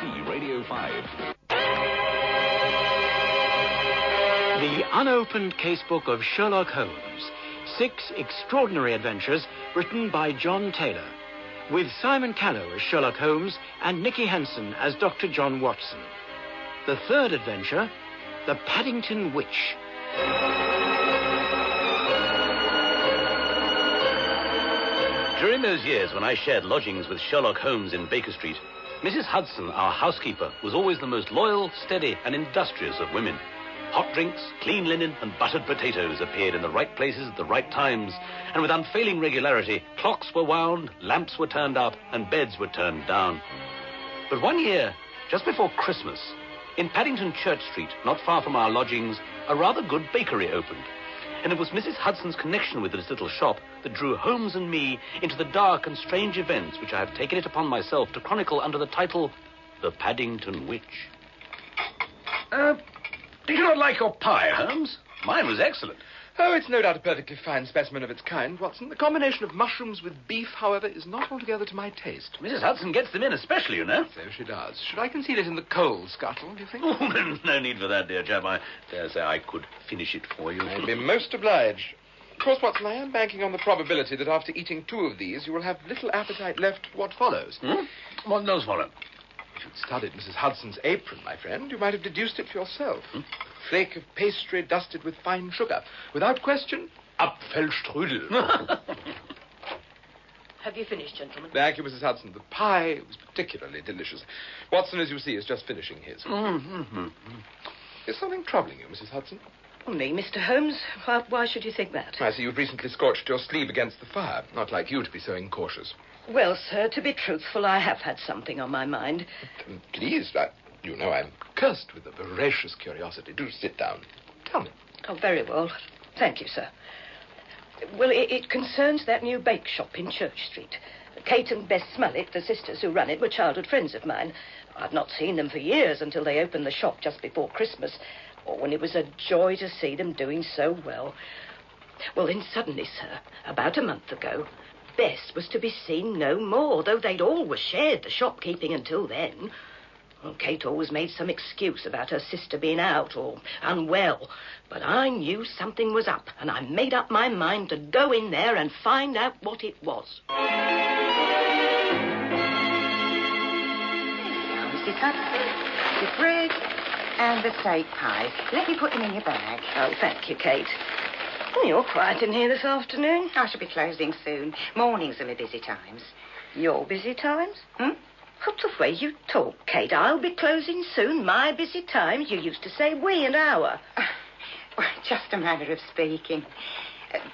BBC Radio 5. The Unopened Casebook of Sherlock Holmes. 6 extraordinary adventures written by John Taylor, with Simon Callow as Sherlock Holmes and Nicky Henson as Dr. John Watson. The third adventure, the Paddington Witch. During those years when I shared lodgings with Sherlock Holmes in Baker Street, Mrs. Hudson, our housekeeper, was always the most loyal, steady, and industrious of women. Hot drinks, clean linen, and buttered potatoes appeared in the right places at the right times, and with unfailing regularity, clocks were wound, lamps were turned up, and beds were turned down. But one year, just before Christmas, in Paddington Church Street, not far from our lodgings, a rather good bakery opened. And it was Mrs. Hudson's connection with this little shop that drew Holmes and me into the dark and strange events which I have taken it upon myself to chronicle under the title, The Paddington Witch. Do you not like your pie, Holmes? Mine was excellent. Oh, it's no doubt a perfectly fine specimen of its kind, Watson. The combination of mushrooms with beef, however, is not altogether to my taste. Mrs. Hudson gets them in especially, you know. So she does. Should I conceal it in the coal scuttle, do you think? Oh, no need for that, dear chap. I dare say I could finish it for you. I'd be most obliged. Of course, Watson, I am banking on the probability that after eating 2 of these, you will have little appetite left for what follows. What does follow? If you'd studied Mrs. Hudson's apron, my friend, you might have deduced it for yourself. Flake of pastry dusted with fine sugar. Without question, Apfelstrudel. Have you finished, gentlemen? Thank you, Mrs. Hudson. The pie was particularly delicious. Watson, as you see, is just finishing his. Is something troubling you, Mrs. Hudson? Me, Mr. Holmes? Why should you think that? I see you've recently scorched your sleeve against the fire. Not like you to be so incautious. Well, sir, to be truthful, I have had something on my mind. Please, you know I'm cursed with a voracious curiosity. Do sit down. Tell me. Oh, very well. Thank you, sir. Well, it concerns that new bake shop in Church Street. Kate and Bess Smollett, the sisters who run it, were childhood friends of mine. I've not seen them for years until they opened the shop just before Christmas, or when it was a joy to see them doing so well. Well, then suddenly, sir, about a month ago, Bess was to be seen no more, though they'd always shared the shopkeeping until then. Well, Kate always made some excuse about her sister being out or unwell, but I knew something was up, and I made up my mind to go in there and find out what it was. Mrs. Hudson, the bread and the steak pie. Let me put them in your bag. Oh, thank you, Kate. You're quiet in here this afternoon. I shall be closing soon. Mornings are my busy times. Your busy times? What's the way you talk, Kate? I'll be closing soon. My busy times. You used to say we and our. Well, just a manner of speaking.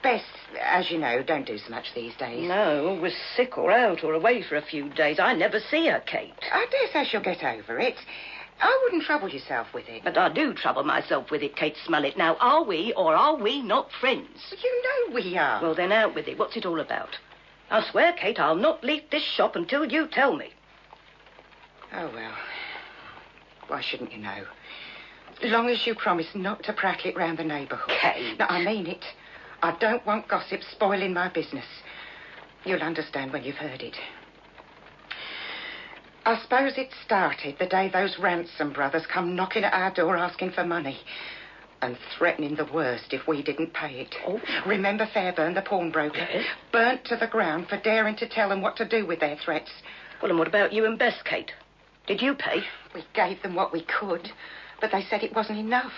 Bess, as you know, don't do so much these days. No, was sick or out or away for a few days. I never see her, Kate. I dare say she'll get over it. I wouldn't trouble yourself with it. But I do trouble myself with it, Kate Smollett. Now, are we or are we not friends? You know we are. Well, then out with it. What's it all about? I swear, Kate, I'll not leave this shop until you tell me. Oh, well. Why shouldn't you know? Long as you promise not to prattle it round the neighbourhood. Kate. No, I mean it. I don't want gossip spoiling my business. You'll understand when you've heard it. I suppose it started the day those Ransom brothers come knocking at our door asking for money and threatening the worst if we didn't pay it. Oh. Remember Fairburn, the pawnbroker? Yes. Burnt to the ground for daring to tell them what to do with their threats. Well, and what about you and Bess, Kate? Did you pay? We gave them what we could, but they said it wasn't enough.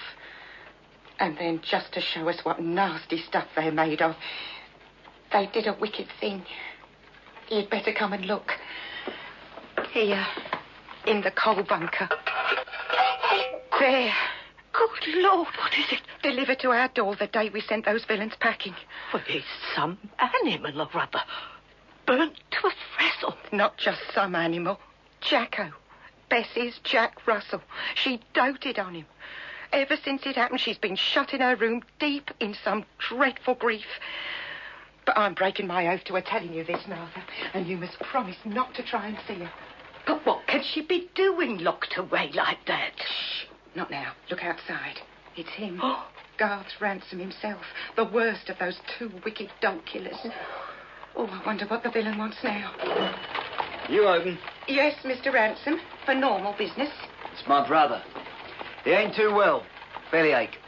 And then, just to show us what nasty stuff they're made of, they did a wicked thing. You'd better come and look. Here, in the coal bunker. There. Good Lord, what is it? Delivered to our door the day we sent those villains packing. Well, it's some animal or other. Burnt to a frazzle. Not just some animal. Jacko. Bessie's Jack Russell. She doted on him. Ever since it happened, she's been shut in her room deep in some dreadful grief. But I'm breaking my oath to her telling you this, Martha, and you must promise not to try and see her. But what can she be doing locked away like that? Shh. Not now. Look outside. It's him. Garth's Ransom himself. The worst of those 2 wicked dog killers. Oh, I wonder what the villain wants now. You open. Yes, Mr. Ransom, for normal business. It's my brother. He ain't too well. Bellyache.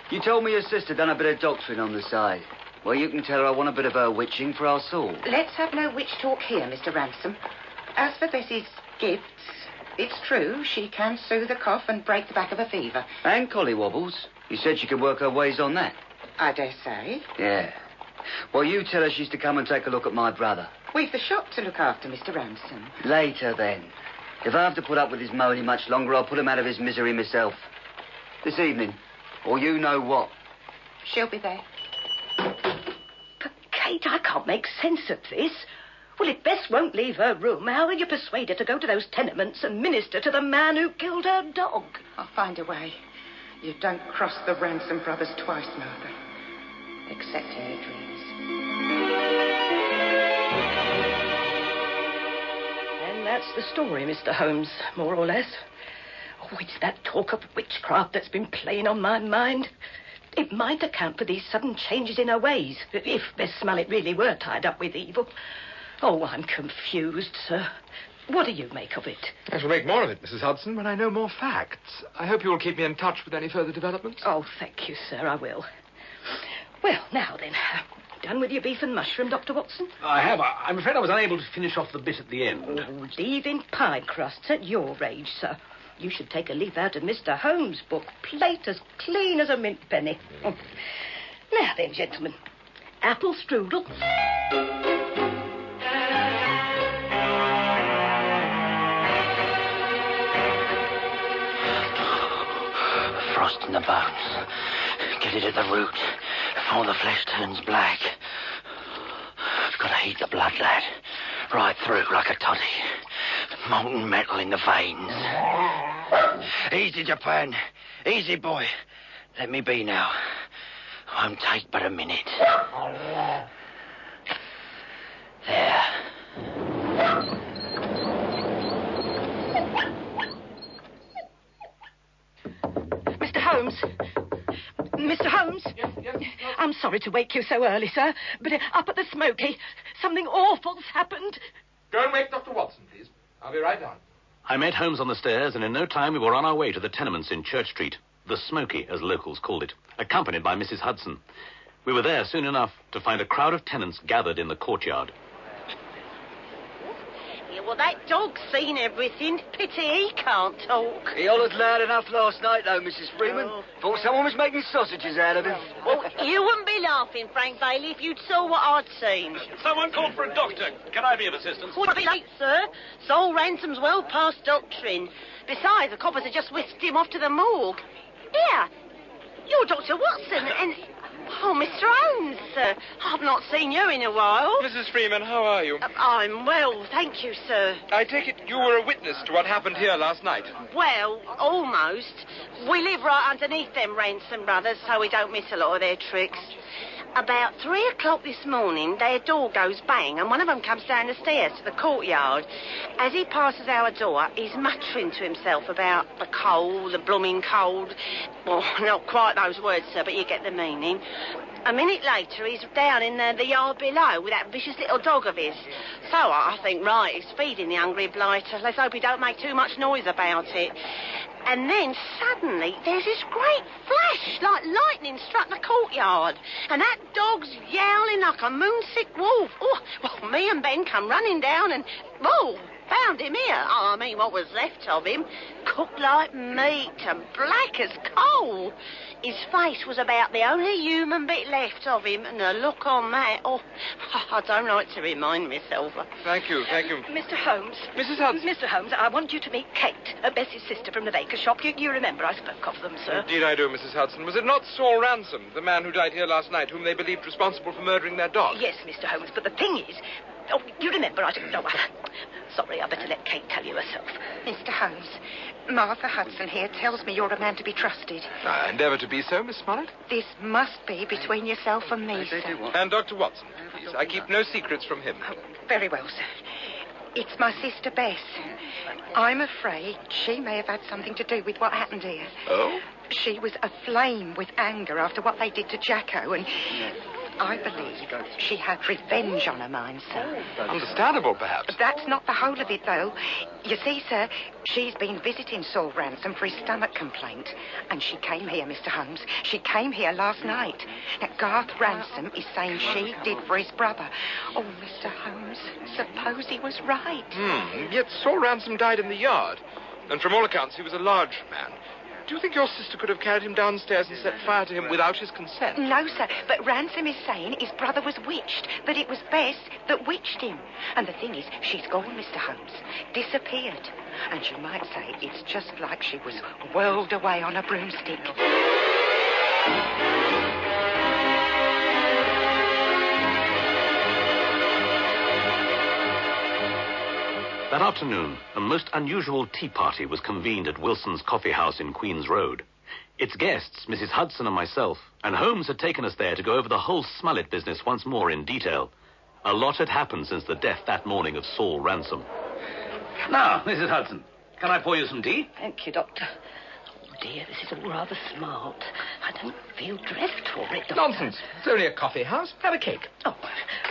You told me your sister done a bit of doctoring on the side. Well, you can tell her I want a bit of her witching for our soul. Let's have no witch talk here, Mr. Ransom. As for Bessie's gifts, it's true she can soothe a cough and break the back of a fever. And collywobbles. You said she could work her ways on that. I dare say. Yeah. Well, you tell her she's to come and take a look at my brother. We've the shop to look after, Mr. Ransom. Later, then. If I have to put up with his moaning much longer, I'll put him out of his misery myself. This evening. Or you know what. She'll be there. But, Kate, I can't make sense of this. Well, if Bess won't leave her room, how will you persuade her to go to those tenements and minister to the man who killed her dog? I'll find a way. You don't cross the Ransom brothers twice, Martha. Except in your dreams. And that's the story, Mr. Holmes, more or less. Oh, it's that talk of witchcraft that's been playing on my mind. It might account for these sudden changes in her ways, if Bess Smollett really were tied up with evil. Oh, I'm confused, sir. What do you make of it? I shall make more of it, Mrs. Hudson, when I know more facts. I hope you will keep me in touch with any further developments. Oh, thank you, sir, I will. Well, now then, done with your beef and mushroom, Dr. Watson? I have. I'm afraid I was unable to finish off the bit at the end. Oh, leaving pie crusts at your age, sir. You should take a leaf out of Mr. Holmes' book. Plate as clean as a mint penny. Oh. Now then, gentlemen. Apple strudel. Frost in the bones. Get it at the root before the flesh turns black. Got to heat the blood, lad. Right through like a toddy. Molten metal in the veins. Easy, Japan. Easy, boy. Let me be now. Won't take but a minute. There. Mr. Holmes. Mr. Holmes? Yes. I'm sorry to wake you so early, sir, but up at the Smoky, something awful's happened. Go and wake Dr. Watson, please. I'll be right down. I met Holmes on the stairs, and in no time we were on our way to the tenements in Church Street. The Smoky, as locals called it, accompanied by Mrs. Hudson. We were there soon enough to find a crowd of tenants gathered in the courtyard. Yeah, well, that dog's seen everything. Pity he can't talk. He hollered loud enough last night, though, Mrs. Freeman. Oh. Thought someone was making sausages out of him. Well, you wouldn't be laughing, Frank Bailey, if you'd saw what I'd seen. Someone called for a doctor. Can I be of assistance? Would be late, sir. Sol Ransom's well past doctoring. Besides, the coppers have just whisked him off to the morgue. Here, you're Dr. Watson, and... Oh, Mr. Holmes, sir. I've not seen you in a while. Mrs. Freeman, how are you? I'm well, thank you, sir. I take it you were a witness to what happened here last night. Well, almost. We live right underneath them Ransom brothers, so we don't miss a lot of their tricks. About 3 o'clock this morning, their door goes bang, and one of them comes down the stairs to the courtyard. As he passes our door, he's muttering to himself about the cold, the blooming cold. Well, not quite those words, sir, but you get the meaning. A minute later, he's down in the yard below with that vicious little dog of his. So I think, right, he's feeding the hungry blighter. Let's hope he don't make too much noise about it. And then suddenly there's this great flash, like lightning struck the courtyard. And that dog's yowling like a moonsick wolf. Oh, well, me and Ben come running down and, oh, found him here. Oh, I mean, what was left of him. Cooked like meat and black as coal. His face was about the only human bit left of him, and the look on that, oh, I don't like to remind myself. Thank you. Mr. Holmes. Mrs. Hudson. Mr. Holmes, I want you to meet Kate, Bessie's sister from the baker's shop. You remember I spoke of them, sir. Indeed I do, Mrs. Hudson. Was it not Saul Ransom, the man who died here last night, whom they believed responsible for murdering their dog? Yes, Mr. Holmes, but the thing is... Oh, you remember I didn't know... Sorry, I better let Kate tell you herself. Mr. Holmes, Martha Hudson here tells me you're a man to be trusted. I endeavour to be so, Miss Smollett. This must be between yourself and me, sir. And Dr. Watson, please. I keep no secrets from him. Oh, very well, sir. It's my sister Bess. I'm afraid she may have had something to do with what happened here. Oh? She was aflame with anger after what they did to Jacko, and I believe she had revenge on her mind, sir. Understandable, perhaps. That's not the whole of it, though. You see, sir, she's been visiting Saul Ransom for his stomach complaint. And she came here, Mr. Holmes. She came here last night. Now, Garth Ransom is saying she did for his brother. Oh, Mr. Holmes, suppose he was right. Yet Saul Ransom died in the yard. And from all accounts, he was a large man. Do you think your sister could have carried him downstairs and set fire to him without his consent? No, sir, but Ransom is saying his brother was witched, that it was Bess that witched him. And the thing is, she's gone, Mr. Holmes, disappeared. And you might say it's just like she was whirled away on a broomstick. That afternoon, a most unusual tea party was convened at Wilson's Coffee House in Queen's Road. Its guests, Mrs. Hudson and myself, and Holmes had taken us there to go over the whole Smollett business once more in detail. A lot had happened since the death that morning of Saul Ransom. Now, Mrs. Hudson, can I pour you some tea? Thank you, Doctor. Oh, dear, this is all rather smart. I don't feel dressed for it, Doctor. Nonsense. It's only a coffee house. Have a cake. Oh,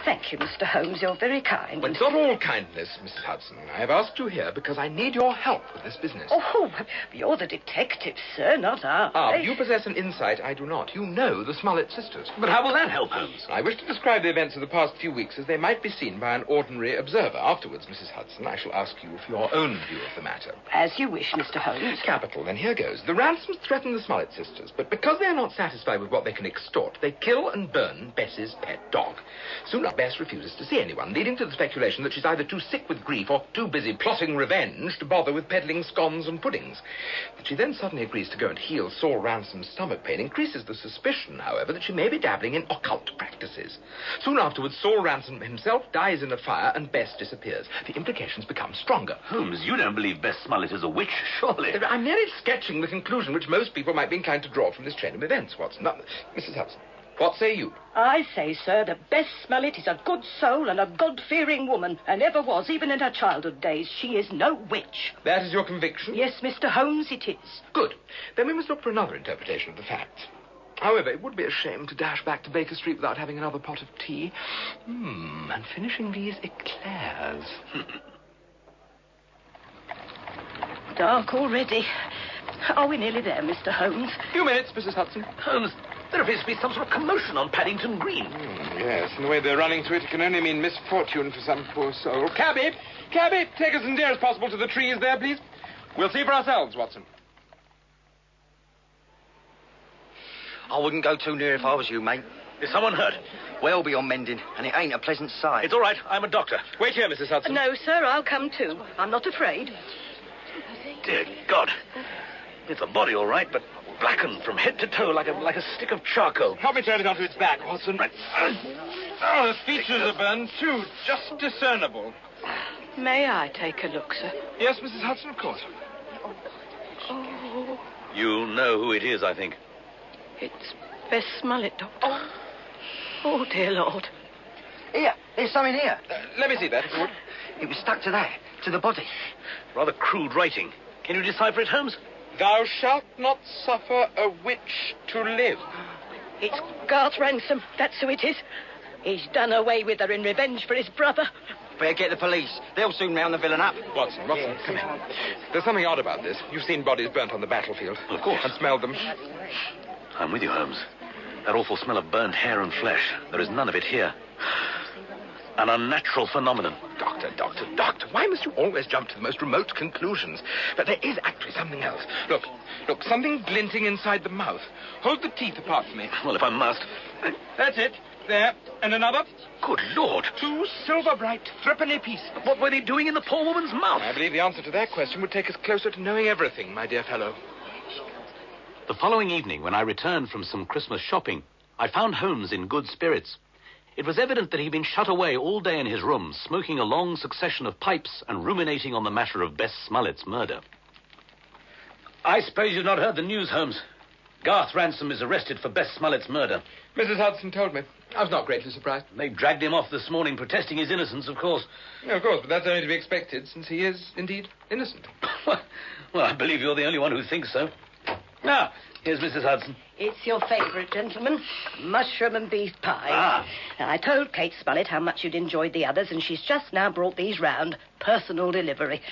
thank you, Mr. Holmes. You're very kind. But it's not all kindness, Mrs. Hudson. I have asked you here because I need your help with this business. Oh, you're the detective, sir, not I. You possess an insight I do not. You know the Smollett sisters. But how will that help, Holmes? I wish to describe the events of the past few weeks as they might be seen by an ordinary observer. Afterwards, Mrs. Hudson, I shall ask you for your own view of the matter. As you wish, Mr. Holmes. Capital. Then here goes. The Ransoms threaten the Smollett sisters, but because they are not satisfied with what they can extort, they kill and burn Bess's pet dog. Soon Bess refuses to see anyone, leading to the speculation that she's either too sick with grief or too busy plotting revenge to bother with peddling scones and puddings. That she then suddenly agrees to go and heal Saul Ransom's stomach pain increases the suspicion, however, that she may be dabbling in occult practices. Soon afterwards, Saul Ransom himself dies in a fire and Bess disappears. The implications become stronger. Holmes, you don't believe Bess Smollett is a witch, surely? I'm merely sketching the conclusion which most people might be inclined to draw from this chain of events, Watson. Now, Mrs. Hudson, what say you? I say, sir, that Bess Smollett is a good soul and a God-fearing woman, and ever was, even in her childhood days. She is no witch. That is your conviction? Yes, Mr. Holmes, it is. Good. Then we must look for another interpretation of the facts. However, it would be a shame to dash back to Baker Street without having another pot of tea. And finishing these eclairs. Dark already. Are we nearly there, Mr. Holmes? A few minutes, Mrs. Hudson. Holmes, there appears to be some sort of commotion on Paddington Green. Yes, and the way they're running to it can only mean misfortune for some poor soul. Cabby, take us as near as possible to the trees there, please. We'll see for ourselves, Watson. I wouldn't go too near if I was you, mate. Is someone hurt? Well beyond mending, and it ain't a pleasant sight. It's all right. I'm a doctor. Wait here, Mrs. Hudson. No, sir, I'll come too. I'm not afraid. Dear God. It's a body, all right, but blackened from head to toe like a stick of charcoal. Help me turn it onto its back, Watson. Right. Oh, the features are burned, too. Just discernible. May I take a look, sir? Yes, Mrs. Hudson, of course. Oh, You know who it is, I think. it's Bess Smollett, Doctor. Oh, dear Lord. Here, there's something here. Let me see that. It was stuck to that, to the body. Rather crude writing. Can you decipher it, Holmes? Thou shalt not suffer a witch to live. It's Garth Ransom. That's who it is. He's done away with her in revenge for his brother. Better get the police. They'll soon round the villain up. Watson, come here. There's something odd about this. You've seen bodies burnt on the battlefield. Of course. And smelled them. I'm with you, Holmes. That awful smell of burnt hair and flesh. There is none of it here. An unnatural phenomenon. Doctor, why must you always jump to the most remote conclusions? But there is actually something else. Look, something glinting inside the mouth. Hold the teeth apart for me. Well, if I must. That's it. There. And another. Good Lord. 2 silver bright threepenny piece. What were they doing in the poor woman's mouth? I believe the answer to that question would take us closer to knowing everything, my dear fellow. The following evening, when I returned from some Christmas shopping, I found Holmes in good spirits. It was evident that he'd been shut away all day in his room, smoking a long succession of pipes and ruminating on the matter of Bess Smollett's murder. I suppose you've not heard the news, Holmes. Garth Ransom is arrested for Bess Smollett's murder. Mrs. Hudson told me. I was not greatly surprised. They dragged him off this morning, protesting his innocence, of course. No, of course, but that's only to be expected, since he is indeed innocent. Well, I believe you're the only one who thinks so. Ah, here's Mrs. Hudson. It's your favourite, gentlemen. Mushroom and beef pie. Ah. Now, I told Kate Smollett how much you'd enjoyed the others, and she's just now brought these round. Personal delivery.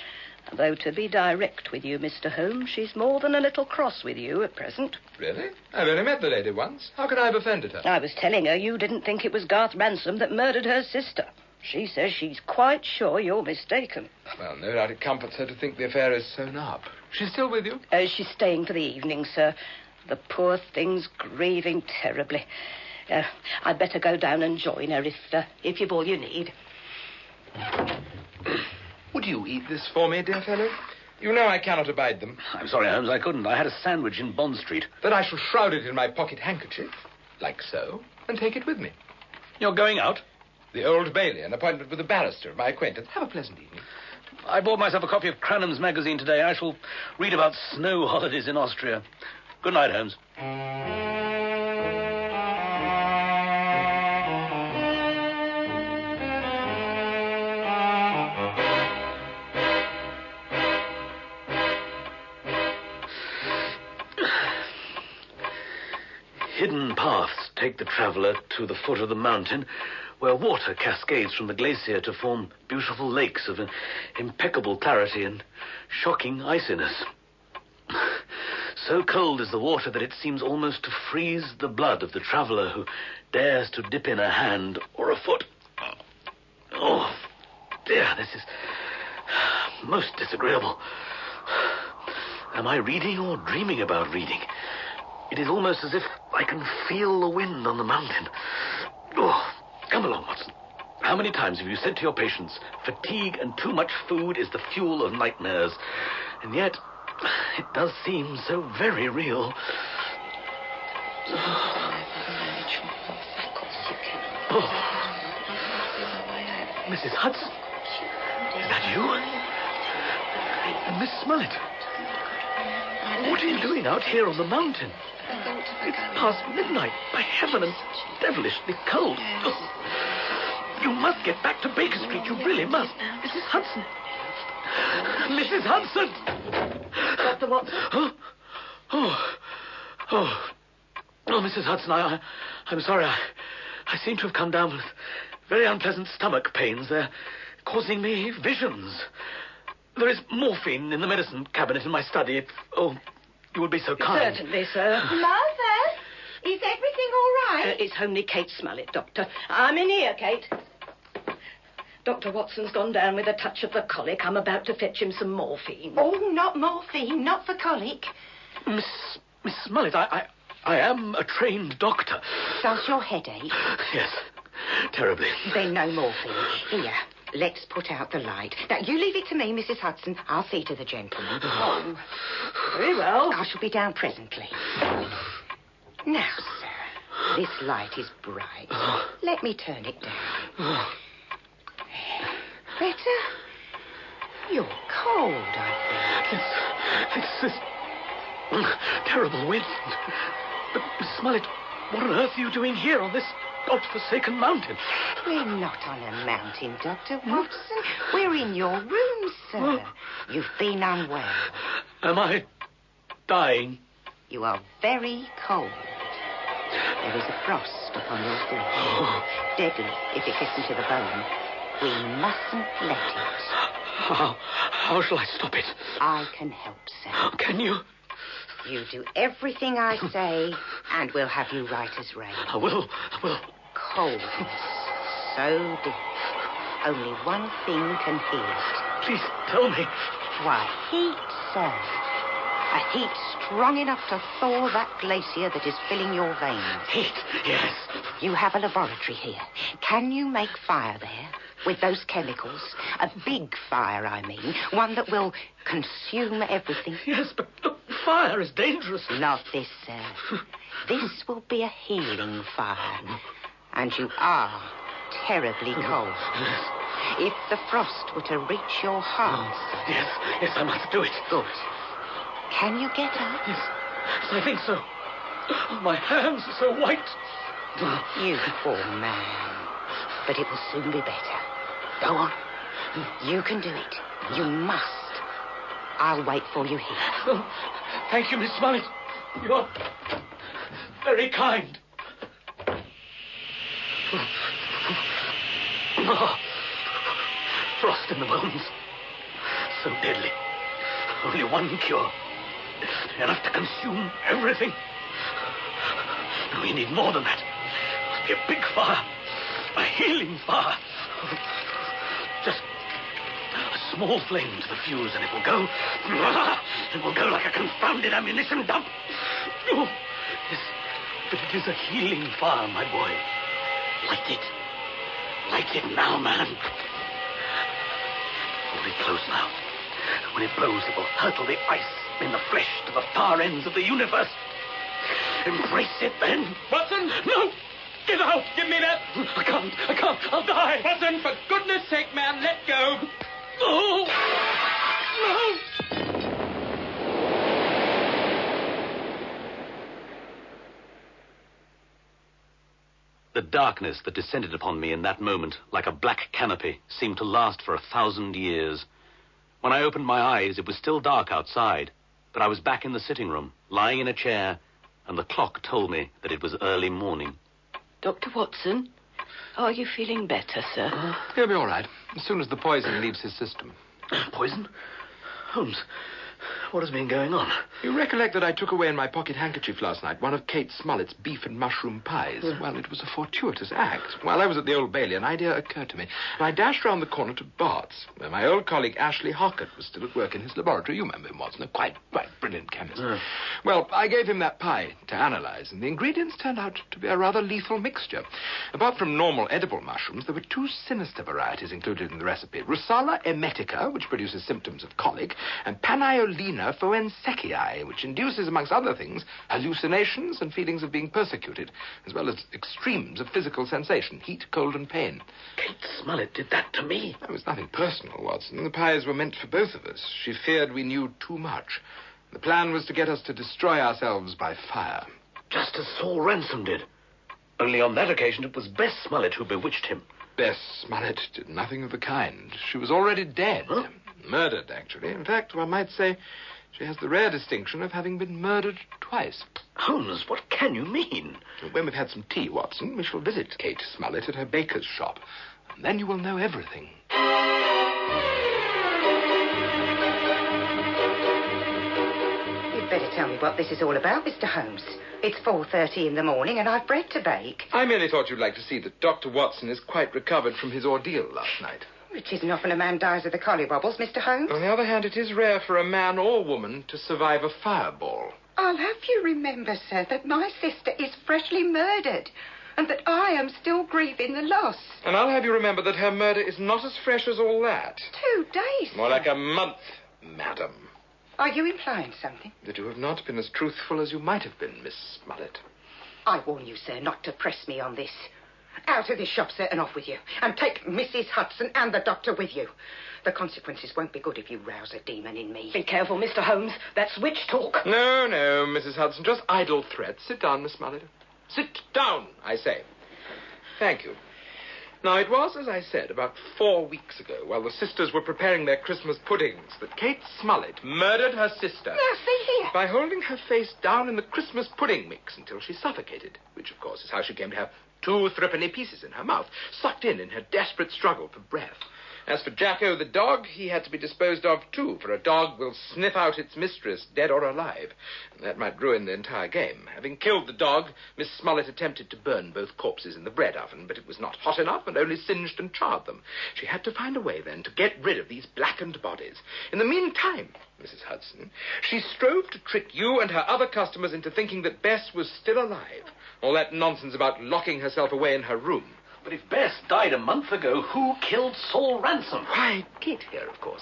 Though, to be direct with you, Mr. Holmes, she's more than a little cross with you at present. Really? I've only met the lady once. How could I have offended her? I was telling her you didn't think it was Garth Ransom that murdered her sister. She says she's quite sure you're mistaken. Well, no doubt it comforts her to think the affair is sewn up. She's still with you? She's staying for the evening, sir. The poor thing's grieving terribly. I'd better go down and join her if you've all you need. Would you eat this for me, dear fellow? You know I cannot abide them. I'm sorry, Holmes, I couldn't. I had a sandwich in Bond Street. Then I shall shroud it in my pocket handkerchief, like so, and take it with me. You're going out? The Old Bailey, an appointment with a barrister of my acquaintance. Have a pleasant evening. I bought myself a copy of Cranham's magazine today. I shall read about snow holidays in Austria. Good night, Holmes. Hidden paths take the traveller to the foot of the mountain, where water cascades from the glacier to form beautiful lakes of impeccable clarity and shocking iciness. So cold is the water that it seems almost to freeze the blood of the traveller who dares to dip in a hand or a foot. Oh, dear, this is most disagreeable. Am I reading or dreaming about reading? It is almost as if I can feel the wind on the mountain. Oh, come along, Watson. How many times have you said to your patients, fatigue and too much food is the fuel of nightmares? And yet, it does seem so very real. Oh. Mrs. Hudson? Is that you? And Miss Smollett? What are you doing out here on the mountain? It's past midnight. By heaven, and devilishly cold. Oh. You must get back to Baker Street. You really must. Mrs. Hudson. Mrs. Hudson! Dr. Watson? Oh, Mrs. Hudson, I'm sorry. I seem to have come down with very unpleasant stomach pains. They're causing me visions. There is morphine in the medicine cabinet in my study. You would be so kind. Certainly, sir. Mother, is everything all right? It's only Kate Smollett, Doctor. I'm in here, Kate. Dr. Watson's gone down with a touch of the colic. I'm about to fetch him some morphine. Oh, not morphine, not for colic. Miss Smollett, I am a trained doctor. Does your headache? Yes, terribly. Then no morphine. Here, let's put out the light. Now, you leave it to me, Mrs. Hudson. I'll see to the gentleman. Oh, very well. I shall be down presently. Now, sir, this light is bright. Let me turn it down. Better? You're cold, I think. It's this terrible wind. But, Miss Smollett, what on earth are you doing here on this God-forsaken mountain? We're not on a mountain, Dr. Watson. We're in your room, sir. You've been unwell. Am I dying? You are very cold. There is a frost upon your flesh. Deadly if it gets into the bone. We mustn't let it. How shall I stop it? I can help, sir. Can you? You do everything I say, and we'll have you right as rain. I will. Coldness. So deep. Only one thing can heal it. Please, tell me. Why, heat, sir. A heat strong enough to thaw that glacier that is filling your veins. Heat, yes. You have a laboratory here. Can you make fire there? With those chemicals? A big fire, I mean. One that will consume everything. Yes, but the fire is dangerous. Not this, sir. This will be a healing fire. And you are terribly cold. If the frost were to reach your heart, sir. Yes, I must do it. Good. Can you get up? Yes, I think so. My hands are so white. You poor man. But it will soon be better. Go on. You can do it. You must. I'll wait for you here. Oh, thank you, Miss Smollett. You're very kind. Oh, frost in the bones. So deadly. Only one cure. Enough to consume everything. No, we need more than that. Must be a big fire. A healing fire. Just a small flame to the fuse and it will go. It will go like a confounded ammunition dump. Oh, yes, but it is a healing fire, my boy. Light it. Light it now, man. Hold it close now. When it blows, it will hurtle the ice in the flesh to the far ends of the universe. Embrace it, then. Watson! No! Get out! Give me that! I can't. I'll die. Watson, for goodness sake, man, let go! Oh! No! The darkness that descended upon me in that moment, like a black canopy, seemed to last for 1,000 years. When I opened my eyes, it was still dark outside, but I was back in the sitting room, lying in a chair, and the clock told me that it was early morning. Dr. Watson, are you feeling better, sir? He'll be all right, as soon as the poison leaves his system. Poison? Holmes, what has been going on? You recollect that I took away in my pocket handkerchief last night one of Kate Smollett's beef and mushroom pies? Well, it was a fortuitous act. While I was at the Old Bailey, an idea occurred to me, and I dashed round the corner to Bart's, where my old colleague Ashley Hockett was still at work in his laboratory. You remember him, Watson, a quite brilliant chemist. Well, I gave him that pie to analyze, and the ingredients turned out to be a rather lethal mixture. Apart from normal edible mushrooms, there were two sinister varieties included in the recipe. Russula emetica, which produces symptoms of colic, and Paniolina foensecii, which induces, amongst other things, hallucinations and feelings of being persecuted, as well as extremes of physical sensation, heat, cold, and pain. Kate Smollett did that to me. That was nothing personal, Watson. The pies were meant for both of us. She feared we knew too much. The plan was to get us to destroy ourselves by fire. Just as Saul Ransom did. Only on that occasion it was Bess Smollett who bewitched him. Bess Smollett did nothing of the kind. She was already dead. Huh? Murdered, actually. In fact, one might say she has the rare distinction of having been murdered twice. Holmes, what can you mean? When we've had some tea, Watson, we shall visit Kate Smollett at her baker's shop. And then you will know everything. You'd better tell me what this is all about, Mr. Holmes. It's 4:30 in the morning and I've bread to bake. I merely thought you'd like to see that Dr. Watson is quite recovered from his ordeal last night. It isn't often a man dies of the collywobbles, Mr. Holmes. On the other hand, it is rare for a man or woman to survive a fireball. I'll have you remember, sir, that my sister is freshly murdered and that I am still grieving the loss. And I'll have you remember that her murder is not as fresh as all that. 2 days, More sir. like a month, madam. Are you implying something? That you have not been as truthful as you might have been, Miss Smollett. I warn you, sir, not to press me on this. Out of this shop, sir, and off with you. And take Mrs. Hudson and the doctor with you. The consequences won't be good if you rouse a demon in me. Be careful, Mr. Holmes. That's witch talk. No, Mrs. Hudson, just idle threats. Sit down, Miss Smollett. Sit down, I say. Thank you. Now, it was, as I said, about 4 weeks ago, while the sisters were preparing their Christmas puddings, that Kate Smollett murdered her sister. Now, see here. By holding her face down in the Christmas pudding mix until she suffocated, which, of course, is how she came to have 2 threepenny pieces in her mouth, sucked in her desperate struggle for breath. As for Jacko the dog, he had to be disposed of too, for a dog will sniff out its mistress, dead or alive. And that might ruin the entire game. Having killed the dog, Miss Smollett attempted to burn both corpses in the bread oven, but it was not hot enough and only singed and charred them. She had to find a way, then, to get rid of these blackened bodies. In the meantime, Mrs. Hudson, she strove to trick you and her other customers into thinking that Bess was still alive. All that nonsense about locking herself away in her room. But if Bess died a month ago, who killed Saul Ransom? Why, Kate here, of course.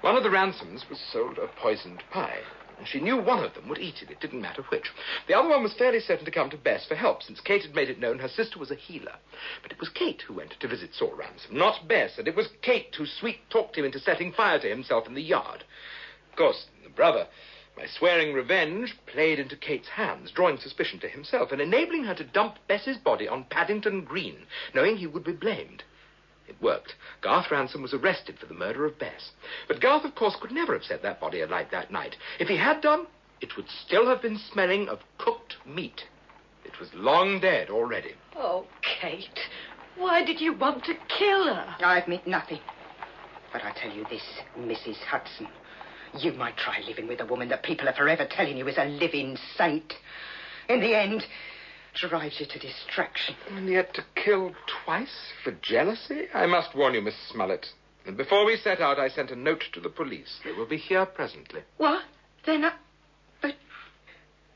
One of the Ransoms was sold a poisoned pie, and she knew one of them would eat it. It didn't matter which. The other one was fairly certain to come to Bess for help, since Kate had made it known her sister was a healer. But it was Kate who went to visit Saul Ransom, not Bess, and it was Kate who sweet-talked him into setting fire to himself in the yard. Of course, the brother, by swearing revenge, played into Kate's hands, drawing suspicion to himself and enabling her to dump Bess's body on Paddington Green, knowing he would be blamed. It worked. Garth Ransom was arrested for the murder of Bess. But Garth, of course, could never have set that body alight that night. If he had done, it would still have been smelling of cooked meat. It was long dead already. Oh, Kate, why did you want to kill her? I admit nothing. But I tell you this, Mrs. Hudson. You might try living with a woman that people are forever telling you is a living saint. In the end, drives you to distraction. And yet to kill twice for jealousy? I must warn you, Miss Smollett. And before we set out, I sent a note to the police. They will be here presently. What? But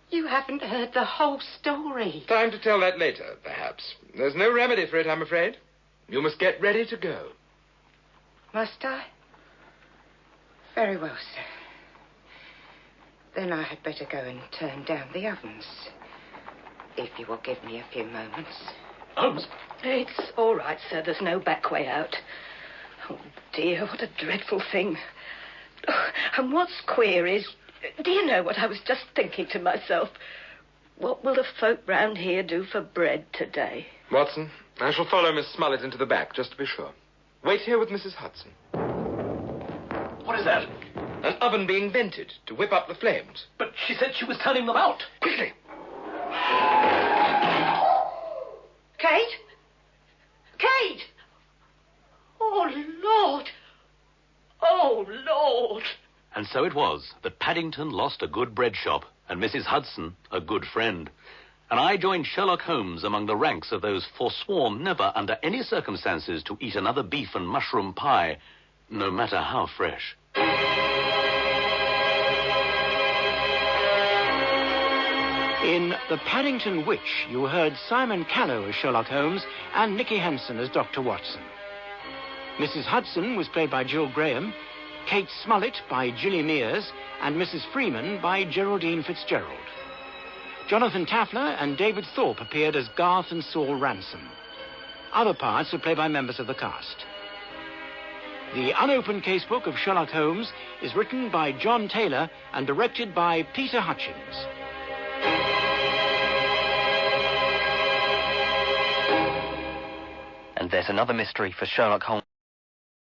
you haven't heard the whole story. Time to tell that later, perhaps. There's no remedy for it, I'm afraid. You must get ready to go. Must I? Very well, sir. Then I had better go and turn down the ovens. If you will give me a few moments. Holmes? It's all right, sir. There's no back way out. Oh, dear, what a dreadful thing. Oh, and what's queer is, do you know what I was just thinking to myself? What will the folk round here do for bread today? Watson, I shall follow Miss Smollett into the back, just to be sure. Wait here with Mrs. Hudson. What is that? An oven being vented to whip up the flames. But she said she was turning them out. Quickly. Kate? Kate! Oh, Lord! Oh, Lord! And so it was that Paddington lost a good bread shop and Mrs. Hudson a good friend. And I joined Sherlock Holmes among the ranks of those forsworn never under any circumstances to eat another beef and mushroom pie, no matter how fresh. In The Paddington Witch, you heard Simon Callow as Sherlock Holmes and Nicky Henson as Dr. Watson. Mrs. Hudson was played by Jill Graham, Kate Smollett by Gilly Mears, and Mrs. Freeman by Geraldine Fitzgerald. Jonathan Taffler and David Thorpe appeared as Garth and Saul Ransom. Other parts were played by members of the cast. The Unopened Casebook of Sherlock Holmes is written by John Taylor and directed by Peter Hutchins. And there's another mystery for Sherlock Holmes.